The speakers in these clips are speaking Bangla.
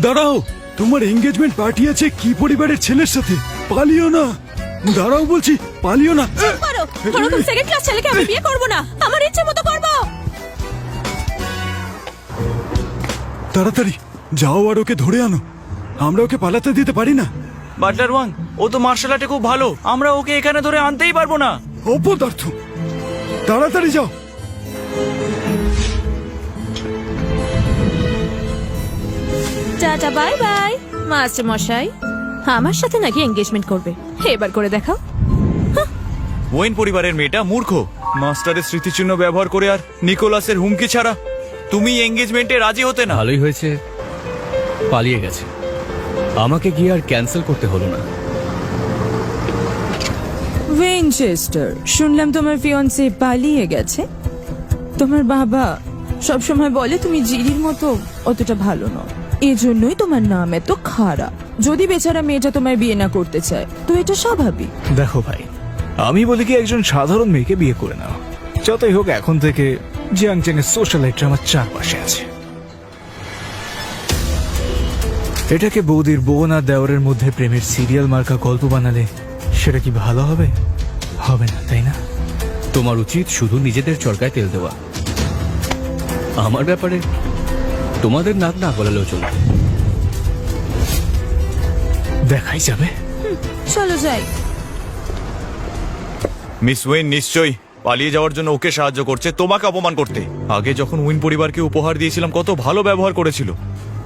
দাঁড়াও, তোমার এঙ্গেজমেন্ট পার্টি আছে কি পরিবারের ছেলের সাথে, পালিও না। দাঁড়াও বলছি, পালিও না। করো, ওরকম সেকেন্ড ক্লাস ছেলেকে আমি বিয়ে করব না, আমার ইচ্ছে মতো করব। তাড়াতাড়ি যাও আর ওকে ধরে আনো, আমরা ওকে পালাতে দিতে পারি না। বাটলার ওয়ান, ও তো মার্শাল আর্টে খুব ভালো, আমরা ওকে এখানে ধরে আনতেই পারবো না। অপদার্থ, তাড়াতাড়ি যাও। Tata, bye bye. মাস্টার মশাই, আমার সাথে নাকি এঙ্গেজমেন্ট করবে? এবার করে দেখাও। ওয়েন পরিবারের মেয়েটা মূর্খ, মাস্টারের স্মৃতিচিহ্ন ব্যবহার করে আর নিকোলাসের হুমকি ছাড়া তুমি এঙ্গেজমেন্টে রাজি হতে না। ভালোই হয়েছে পালিয়ে গেছে, আমাকে গিয়ে আর ক্যান্সেল করতে হলো না। উইনচেস্টার, শুনলাম তোমার ফিয়ন্সে পালিয়ে গেছে। তোমার বাবা সবসময় বলে তুমি জিরির মতো অতটা ভালো নও, এজন্যই তোমার নাম এত খারাপ। যদি বেচারা মেয়েটা তোমায় বিয়ে না করতে চায় তো এটা স্বাভাবিক। দেখো ভাই, আমি বলি কি একজন সাধারণ মেয়েকে বিয়ে করে নাও। যতই হোক এখন থেকে জিয়াং চ্যাং এর সোশ্যাল লাইফটা আমার চারপাশে আছে। এটাকে বৌদির বোন আর দেওরের মধ্যে প্রেমের সিরিয়াল মার্কা গল্প বানালে সেটা কি ভালো হবে? হবে না, তাই না? তোমার উচিত শুধু নিজেদের চরকায় তেল দেওয়া। আমার ব্যাপারে তোমাদের নাক না গলালেও চলবে। দেখাই যাবে। চলো যাই। মিস ওয়েন নিশ্চয়ই পালিয়ে যাওয়ার জন্য ওকে সাহায্য করছে তোমাকে অপমান করতে। আগে যখন উইন পরিবারকে উপহার দিয়েছিলাম কত ভালো ব্যবহার করেছিল,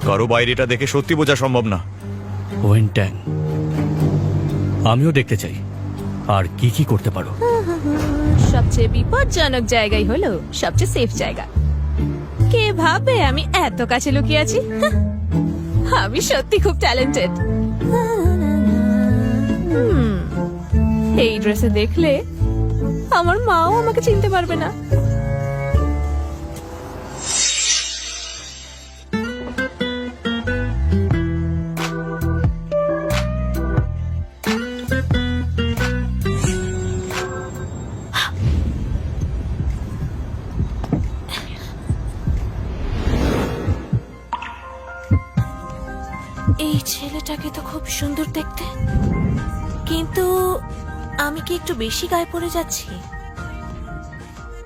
কারো বাইরেটা দেখে সত্যি বোঝা সম্ভব না। ওয়েন ট্যাং, আমিও দেখতে চাই আর কি কি করতে পারো। সবচেয়ে বিপজ্জনক জায়গাই হলো সবচেয়ে সেফ জায়গা। কে ভাবে আমি এত কাছে লুকিয়ে আছি? আমি সত্যি খুব ট্যালেন্টেড। এই ড্রেসে দেখলে আমার মাও আমাকে চিনতে পারবে না। এই ছেলেটাকে তো খুব সুন্দর দেখতে, কিন্তু আমি কি একটু বেশি গায়ে পড়ে যাচ্ছি?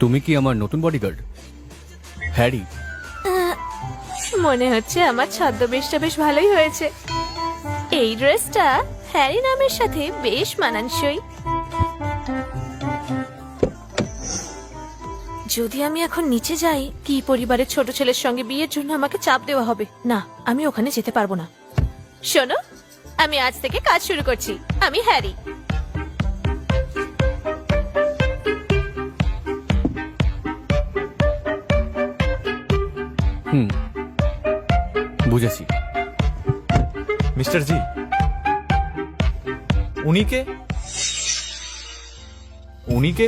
তুমি কি আমার নতুন বডিগার্ড হ্যারি? মনে হচ্ছে আমার ছদ্মবেশটা বেশ ভালোই হয়েছে। এই ড্রেসটা হ্যারি নামের সাথে বেশ মানানসই। যদি আমি এখন নিচে যাই, কি পরিবারের ছোট ছেলের সঙ্গে বিয়ের জন্য আমাকে চাপ দেওয়া হবে। না, আমি ওখানে যেতে পারবো না। শোনো, আমি আজ থেকে কাজ শুরু করছি। আমি হ্যারি। বুঝেছি। মিস্টার জি, উনিকে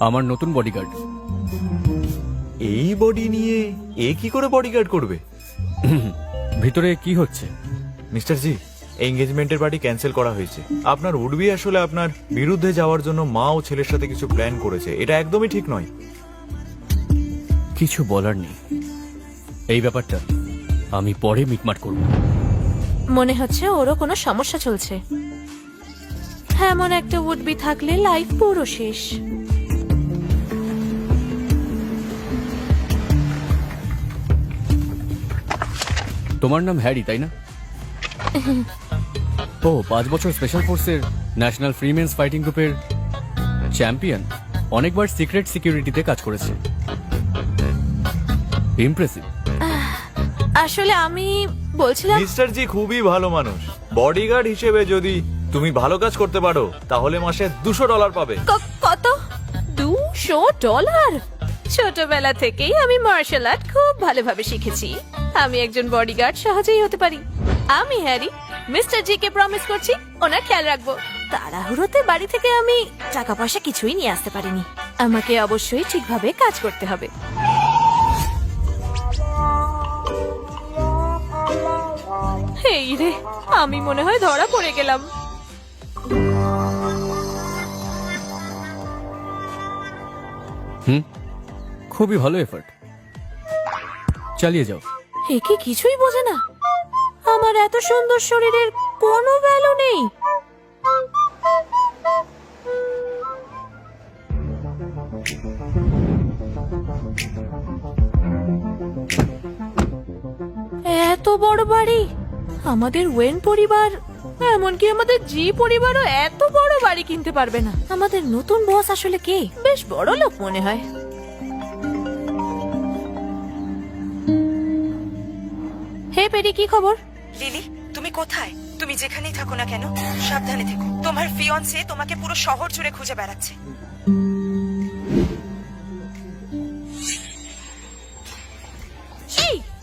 আমার নতুন বডিগার্ড। এই বডি নিয়ে এ কি করে বডিগার্ড করবে? ভিতরে কি হচ্ছে? মিস্টার জি, এঙ্গেজমেন্টের পার্টি ক্যান্সেল করা হয়েছে। আপনার উডবি আসলে আপনার বিরুদ্ধে যাওয়ার জন্য মা ও ছেলের সাথে কিছু প্ল্যান করেছে। এটা একদমই ঠিক নয়। কিছু বলার নেই, এই ব্যাপারটা আমি পরে মিটমাট করব। মনে হচ্ছে ওরও কোনো সমস্যা চলছে। এমন একটা উডবি থাকলে লাইফ পুরো শেষ। তোমার নাম হ্যারি, তাই না? ও 5 বছর স্পেশাল ফোর্সের ন্যাশনাল ফ্রিমেন্স ফাইটিং গ্রুপের চ্যাম্পিয়ন, অনেকবার সিক্রেট সিকিউরিটিতে কাজ করেছে। ইমপ্রেসিভ। আসলে আমি বলছিলাম, মিস্টার জি খুবই ভালো মানুষ। বডিগার্ড হিসেবে যদি তুমি ভালো কাজ করতে পারো তাহলে মাসে $200 পাবে। কত? $200? ছোটবেলা থেকেই আমি মার্শাল আর্ট খুব ভালোভাবে শিখেছি। আমি একজন বডিগার্ড সহজেই হতে পারি। আমি হ্যারি মিস্টার জি কে প্রমিস করছি ওনার খেয়াল রাখবো। তাড়াহুড়োতে বাড়ি থেকে আমি টাকা পয়সা কিছুই নিয়ে আসতে পারিনি। আমাকে অবশ্যই ঠিকভাবে কাজ করতে হবে। এই রে, আমি মনে হয় ধরা পড়ে গেলাম। খুবই ভালো এফার্ট, চালিয়ে যাও। এ কি কিছুই বোঝে না? আমার এত সুন্দর শরীরের কোনো ভ্যালু নেই। এত বড় বাড়ি, আমাদের ওয়েন পরিবার, এমনকি আমাদের জি পরিবারও এত বড় বাড়ি কিনতে পারবে না। আমাদের নতুন বস আসলে কে? বেশ বড় লোক মনে হয়। হে পেরি, কি খবর? লিলি, তুমি কোথায়? তুমি যেখানেই থাকো না কেন সাবধানে থেকো। তোমার ফিয়ন্সে তোমাকে পুরো শহর জুড়ে খুঁজে বেড়াচ্ছে।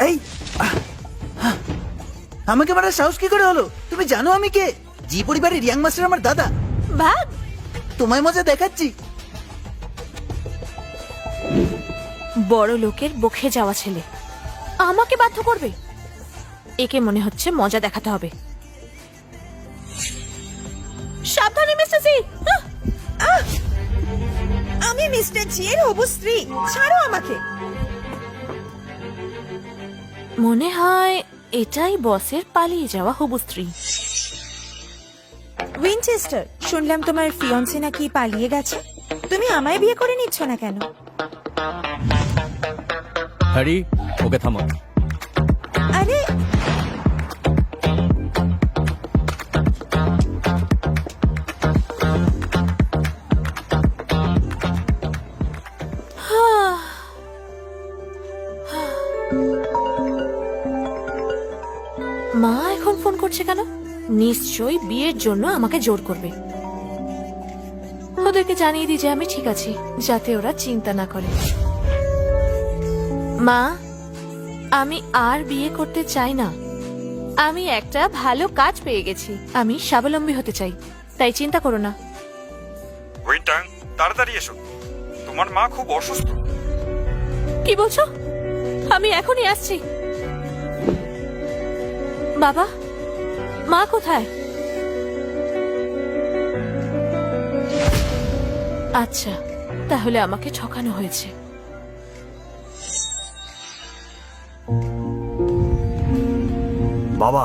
এই আমাকে মারার সাহস কি করে হলো? তুমি জানো আমি কে? জি পরিবারের ইয়াং মাস্টার আমার দাদা। ভাগ। তোমায় মজা দেখাচ্ছি। বড় লোকের বকে যাওয়া ছেলে আমাকে বাধ্য করবে? একে মনে হচ্ছে মজা দেখাতে হবে। সাবধানে মিস্টার জি। আমি মিস্টার জি এর হবু স্ত্রী, ছাড়ো আমাকে। মনে হয় এটাই বসের পালিয়ে যাওয়া হবু স্ত্রী। উইনচেস্টার, শুনলাম তোমার ফিয়ন্সে নাকি পালিয়ে গেছে। তুমি আমায় বিয়ে করে নিচ্ছ না কেন? হ্যারি, ওকে থামো। আরে মা এখন ফোন করছে কেন? নিশ্চয়ই বিয়ের জন্য আমাকে জোর করবে। ওদেরকে জানিয়ে দিই যে আমি ঠিক আছি, যাতে ওরা চিন্তা না করে। মা, আমি আর বিয়ে করতে চাই না। আমি একটা ভালো কাজ পেয়ে গেছি। আমি স্বাবলম্বী হতে চাই, তাই চিন্তা করো না। উইনটাং, তাড়াতাড়ি এসো, তোমার মা খুব অসুস্থ। কি বলছো? আমি এখনই আসছি। বাবা, মা কোথায়? আচ্ছা, তাহলে আমাকে ঠকানো হয়েছে। বাবা,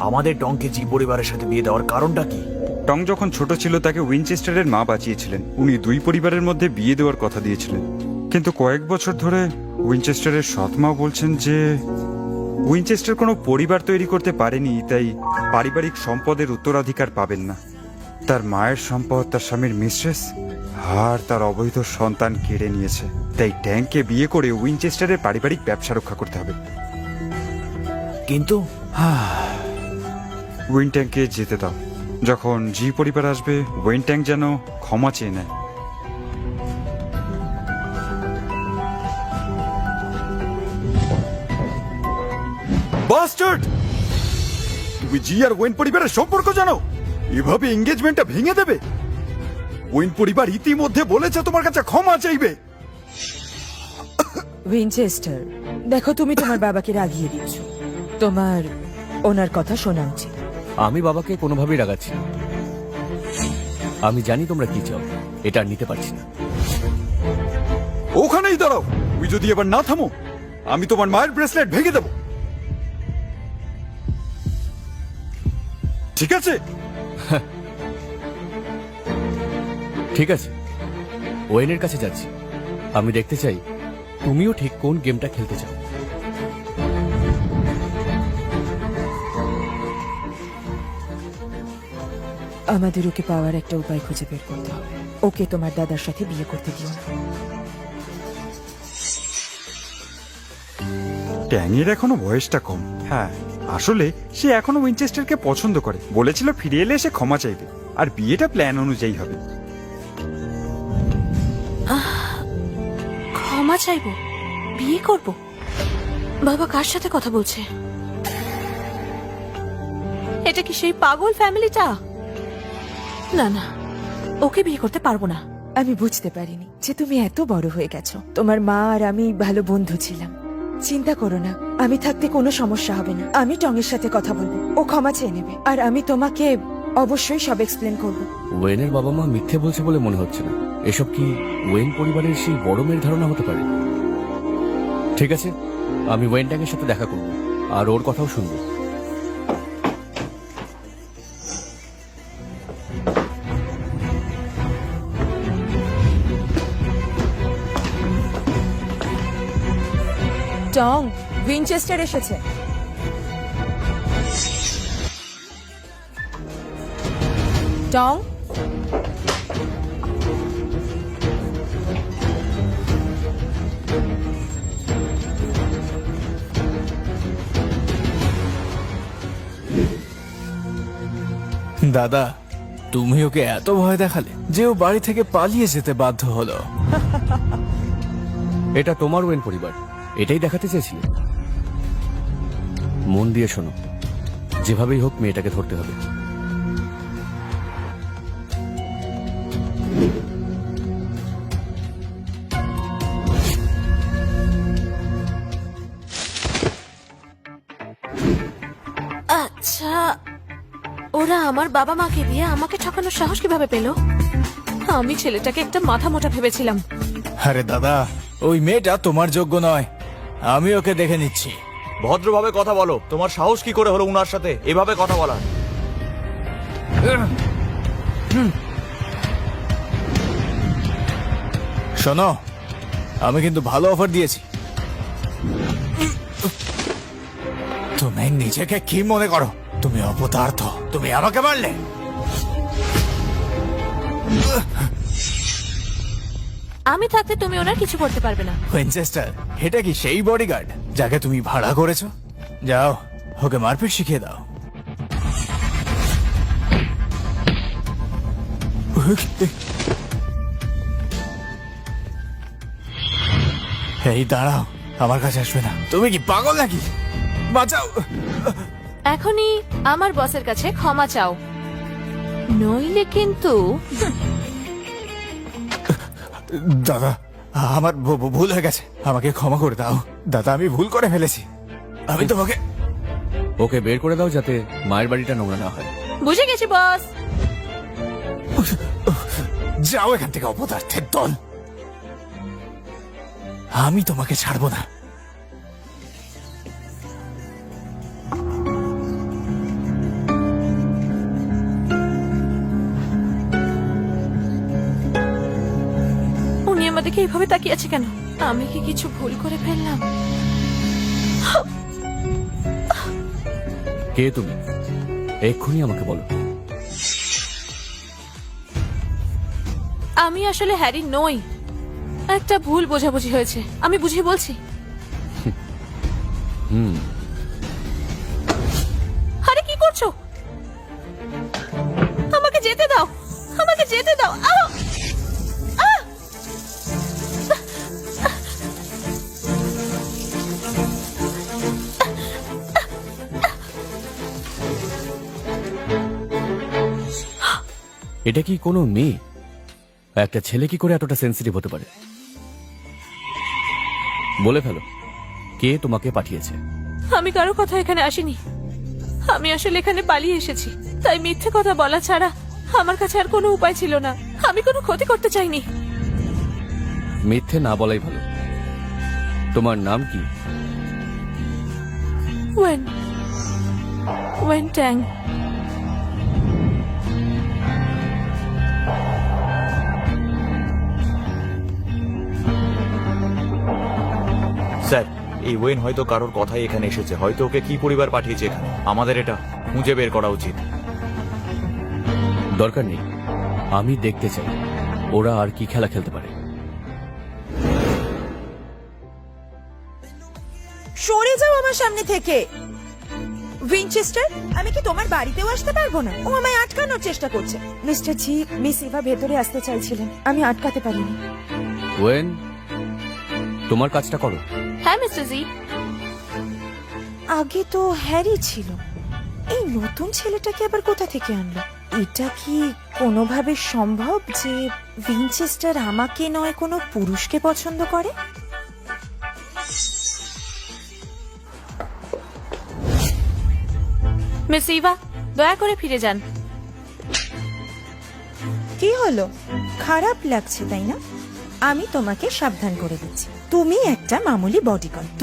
আমাদের টংকে জি পরিবারের সাথে বিয়ে দেওয়ার কারণটা কি? টং যখন ছোট ছিল তাকে উইনচেস্টারের মা বাঁচিয়েছিলেন। উনি দুই পরিবারের মধ্যে বিয়ে দেওয়ার কথা দিয়েছিলেন, কিন্তু কয়েক বছর ধরে উইনচেস্টারের সৎ মা বলছেন যে উইনচেস্টার কোনো পরিবার তৈরি করতে পারেনি, তাই পারিবারিক সম্পদের উত্তরাধিকার পাবেন না। তার মায়ের সম্পদ তার স্বামীর মিস্ট্রেস আর তার অবৈধ সন্তান কেড়ে নিয়েছে, তাই ট্যাংকে বিয়ে করে উইনচেস্টারের পারিবারিক ব্যবসা রক্ষা করতে হবে। কিন্তু উইনট্যাংকে যেতে দাও। যখন জি পরিবার আসবে, উইনট্যাং যেন ক্ষমা চেয়ে নেয়। বাস্টার্ড! তুমি জি আর ওয়েন পরিবারের সম্পর্ক জানো? এভাবে এঙ্গেজমেন্টটা ভেঙে দেবে? ওয়েন পরিবার ইতিমধ্যে বলেছে তোমার কাছে ক্ষমা চাইবে। উইনচেস্টার, দেখো তুমি তোমার বাবাকে রাগিয়ে দিচ্ছ। তোমার ওনার কথা শোনা উচিত। আমি বাবাকে কোনোভাবেই রাগাচ্ছি না। আমি জানি তোমরা কি চাও, এটা আর নিতে পারছি না। ওখানেই দাঁড়াও। তুমি যদি এবার না থামো, আমি তোমার মায়ের ব্রেসলেট ভেঙে দেব। ঠিক আছে? ঠিক আছে, ওয়েনের কাছে যাচ্ছি। আমি দেখতে চাই তুমিও ঠিক কোন গেমটা খেলতে চাও। আমাদের ওকে পাওয়ার একটা উপায় খুঁজে বের করতে হবে। ওকে তোমার দাদার সাথে বিয়ে করতে দিও না। ট্যাংয়ের এখনো বয়সটা কম। হ্যাঁ, আসলে সে এখনো উইনচেস্টারকে পছন্দ করে। বলেছিল ফিরে এলে সে ক্ষমা চাইবে, আর বিয়েটা প্ল্যান অনুযায়ী হবে। ক্ষমা চাইবো? বিয়ে করব? বাবা কার সাথে কথা বলছে? এটা কি সেই পাগল ফ্যামিলিটা? না না, ওকে বিয়ে করতে পারবো না। আমি বুঝতে পারিনি যে তুমি এত বড় হয়ে গেছো। তোমার মা আর আমি ভালো বন্ধু ছিলাম। চিন্তা করো না, আমি থাকতে কোনো সমস্যা হবে না। আমি টঙের সাথে কথা বলবো, ও ক্ষমা চেয়ে নেবে, আর আমি তোমাকে অবশ্যই সব এক্সপ্লেন করবো। ওয়েনের বাবা মা মিথ্যে বলছে বলে মনে হচ্ছে না। এসব কি ওয়েন পরিবারের সেই বড় মেয়ের ধারণা হতে পারে? ঠিক আছে, আমি ওয়েনট্যাংয়ের সাথে দেখা করব আর ওর কথাও শুনবো। টং, উইনচেস্টার এসেছে। টং, দাদা, তুমি ওকে এত ভয় দেখালে যে ও বাড়ি থেকে পালিয়ে যেতে বাধ্য হলো। এটা তোমার ওয়েন পরিবার, এটাই দেখাতে চেয়েছিলে। মন দিয়ে শোনো, যেভাবেই হোক মেয়েটাকে ধরতে হবে। আচ্ছা, ওরা আমার বাবা মাকে দিয়ে আমাকে ঠকানোর সাহস কিভাবে পেল? আমি ছেলেটাকে একটা মাথা মোটা ভেবেছিলাম। আরে দাদা, ওই মেয়েটা তোমার যোগ্য নয়, আমি ওকে দেখে নিচ্ছি। ভদ্রভাবে কথা বলো। তোমার সাহস কি করে হলো উনার সাথে এভাবে কথা বলার? শোনো, আমি কিন্তু ভালো অফার দিয়েছি। তুমি নিজেকে কি মনে করো? তুমি অপদার্থ, তুমি আমাকে মারলে। আমি থাকতে তুমি ওনার কিছু করতে পারবে না। উইনচেস্টার, এটা কি সেই বডিগার্ড যাকে তুমি ভাড়া করেছো? যাও, ওকে মারপিট শিখিয়ে দাও। এই দাঁড়াও, আমার কাছে আসবে না। তুমি কি পাগল নাকি? বাঁচাও। এখনই আমার বসের কাছে ক্ষমা চাও, নইলে কিন্তু। দাদা, আমার ভুল হয়ে গেছে, আমাকে ক্ষমা করে দাও। দাদা, আমি ভুল করে ফেলেছি। আমি তোমাকে ওকে বের করে দাও যাতে মায়ের বাড়িটা নোংরা না হয়। বুঝে গেছি বস। যাও এখান থেকে, অপদার্থের দল। আমি তোমাকে ছাড়বো না। উনি আমাদেরকে এইভাবে তাকিয়ে আছে কেন? আমি কি কিছু ভুল করে ফেললাম? কে তুমি? এক্ষুনি আমাকে বলো। আমি আসলে হ্যারি নই, একটা ভুল বোঝাবুঝি হয়েছে, আমি বুঝিয়ে বলছি। আরে কি করছো? আমাকে যেতে দাও, আমাকে যেতে দাও। আহ! আহ! এটা কি কোনো মেয়ে? একটা ছেলে কি করে এতটা সেন্সিটিভ হতে পারে? বলে ফেলো, কে তোমাকে পাঠিয়েছে? আমি কারো কথা এখানে আসিনি, আমি আসলে এখানে পালিয়ে এসেছি। তাই মিথ্যে কথা বলা ছাড়া আমার কাছে আর কোনো উপায় ছিল না। আমি কোনো ক্ষতি করতে চাইনি। মিথ্যে না বলাই ভালো। তোমার নাম কি? Wen Tang. স্যার, এই ওয়েন হয়তো কারোর কথাই এখানে এসেছে, হয়তো ওকে কি পরিবার পাঠিয়েছে এখানে। আমাদের এটা খুঁজে বের করা উচিত। দরকার নেই, আমি দেখতে চাই ওরা আর কি খেলা খেলতে পারে। সরে যাও আমার সামনে থেকে। উইনচেস্টার, আমি কি তোমার বাড়িতেও আসতে পারবো না? ও আমায় আটকানোর চেষ্টা করছে। মিস্টার জি, মিস ইভা ভেতরে আসতে চাইছিলেন, আমি আটকাতে পারিনি। ওয়েন, তোমার কাজটা করো। হ্যাঁ মিস্টার জি। আগে তো হ্যারি ছিল, এই নতুন ছেলেটাকে আবার কোথা থেকে আনলো? এটা কি কোনোভাবে সম্ভব যে উইনচেস্টার আমাকে নয় কোনো পুরুষকে পছন্দ করে? মিস ইভা, দয়া করে ফিরে যান। কি হলো, খারাপ লাগছে তাই না? আমি তোমাকে সাবধান করে দিচ্ছি, তুমি একটা মামুলি বডিগার্ড।